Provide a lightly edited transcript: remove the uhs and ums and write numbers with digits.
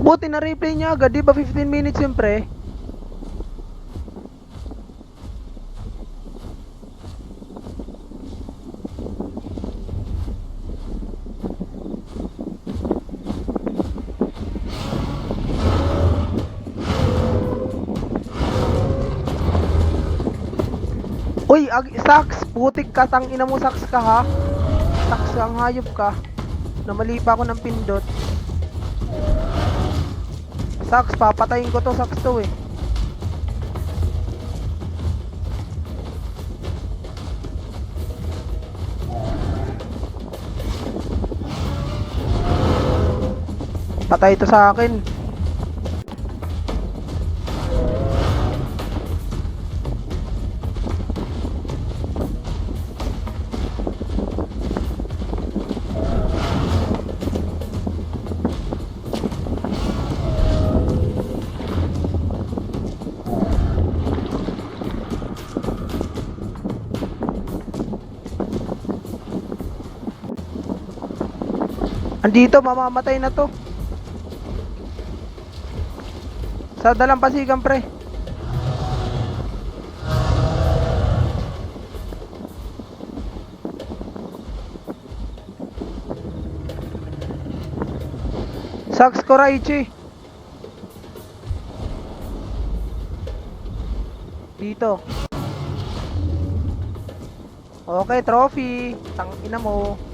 Buti na replay niya agad, di ba 15 minutes yun pre? Uy, Sax, putik ka, tang ina mo Sax ka ha. Sax kang hayop ka. Namali pa ako ng pindot. Sax, papatayin ko to Sax to eh. Patay to sa akin. Andito, mamamatay na to. Sa dalampasigan pre. Sax ko Raichi. Dito. Okay, trophy. Tang ina mo.